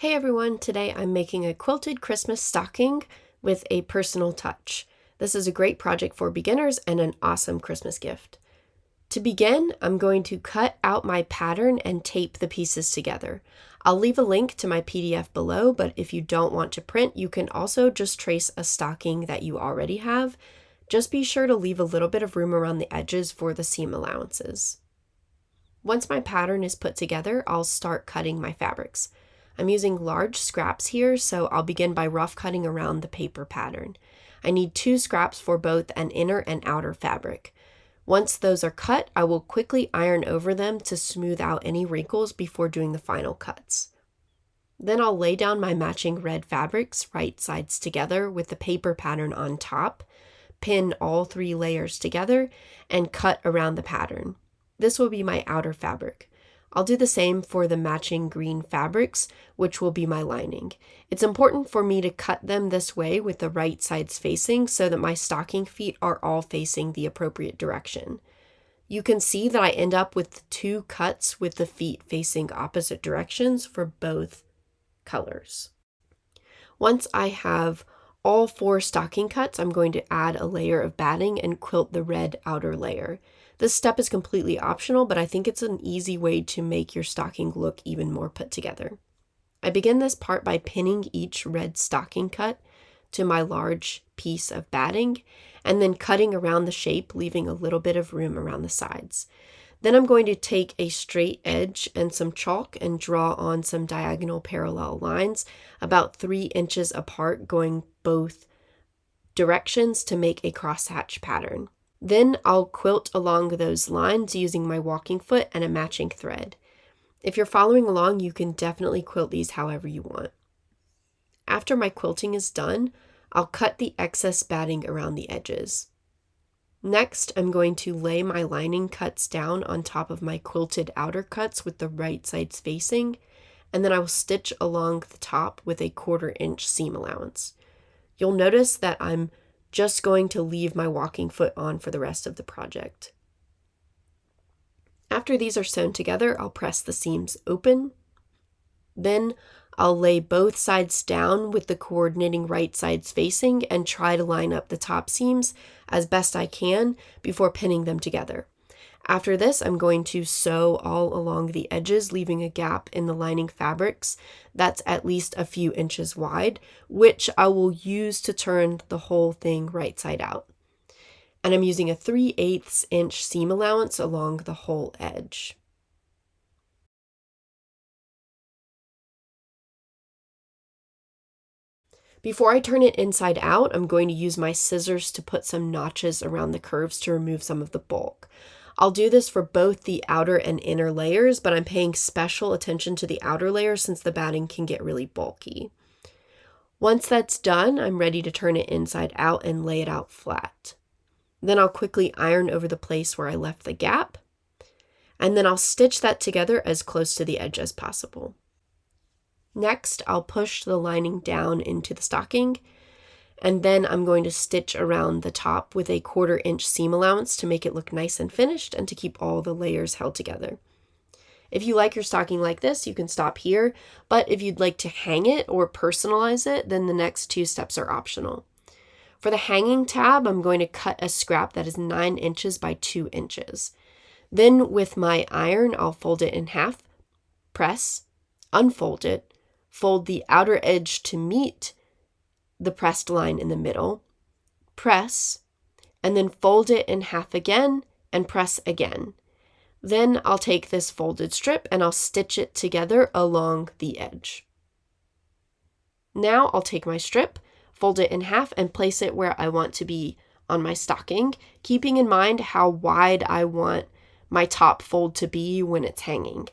Hey everyone, today I'm making a quilted Christmas stocking with a personal touch. This is a great project for beginners and an awesome Christmas gift. To begin, I'm going to cut out my pattern and tape the pieces together. I'll leave a link to my PDF below, but if you don't want to print, you can also just trace a stocking that you already have. Just be sure to leave a little bit of room around the edges for the seam allowances. Once my pattern is put together, I'll start cutting my fabrics. I'm using large scraps here, so I'll begin by rough cutting around the paper pattern. I need 2 scraps for both an inner and outer fabric. Once those are cut, I will quickly iron over them to smooth out any wrinkles before doing the final cuts. Then I'll lay down my matching red fabrics right sides together with the paper pattern on top, pin all 3 layers together, and cut around the pattern. This will be my outer fabric. I'll do the same for the matching green fabrics, which will be my lining. It's important for me to cut them this way with the right sides facing so that my stocking feet are all facing the appropriate direction. You can see that I end up with 2 cuts with the feet facing opposite directions for both colors. Once I have all 4 stocking cuts, I'm going to add a layer of batting and quilt the red outer layer. This step is completely optional, but I think it's an easy way to make your stocking look even more put together. I begin this part by pinning each red stocking cut to my large piece of batting and then cutting around the shape, leaving a little bit of room around the sides. Then I'm going to take a straight edge and some chalk and draw on some diagonal parallel lines about 3 inches apart, going both directions to make a crosshatch pattern. Then I'll quilt along those lines using my walking foot and a matching thread. If you're following along, you can definitely quilt these however you want. After my quilting is done, I'll cut the excess batting around the edges. Next, I'm going to lay my lining cuts down on top of my quilted outer cuts with the right sides facing, and then I will stitch along the top with a 1/4 inch seam allowance. You'll notice that I'm just going to leave my walking foot on for the rest of the project. After these are sewn together, I'll press the seams open. Then I'll lay both sides down with the coordinating right sides facing and try to line up the top seams as best I can before pinning them together. After this, I'm going to sew all along the edges, leaving a gap in the lining fabrics that's at least a few inches wide, which I will use to turn the whole thing right side out. And I'm using a 3/8 inch seam allowance along the whole edge. Before I turn it inside out, I'm going to use my scissors to put some notches around the curves to remove some of the bulk. I'll do this for both the outer and inner layers, but I'm paying special attention to the outer layer since the batting can get really bulky. Once that's done, I'm ready to turn it inside out and lay it out flat. Then I'll quickly iron over the place where I left the gap, and then I'll stitch that together as close to the edge as possible. Next, I'll push the lining down into the stocking, and then I'm going to stitch around the top with a 1/4 inch seam allowance to make it look nice and finished and to keep all the layers held together. If you like your stocking like this, you can stop here, but if you'd like to hang it or personalize it, then the next 2 steps are optional. For the hanging tab, I'm going to cut a scrap that is 9 inches by 2 inches. Then with my iron, I'll fold it in half, press, unfold it, fold the outer edge to meet the pressed line in the middle, press, and then fold it in half again and press again. Then I'll take this folded strip and I'll stitch it together along the edge. Now I'll take my strip, fold it in half, and place it where I want to be on my stocking, keeping in mind how wide I want my top fold to be when it's hanging.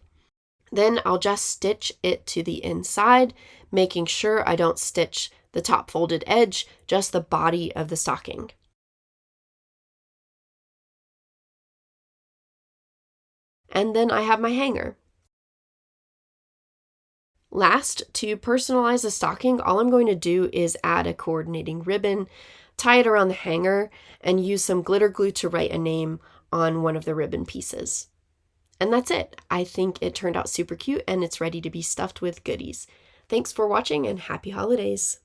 Then I'll just stitch it to the inside, making sure I don't stitch the top folded edge, just the body of the stocking. And then I have my hanger. Last, to personalize the stocking, all I'm going to do is add a coordinating ribbon, tie it around the hanger, and use some glitter glue to write a name on one of the ribbon pieces. And that's it. I think it turned out super cute and it's ready to be stuffed with goodies. Thanks for watching and happy holidays!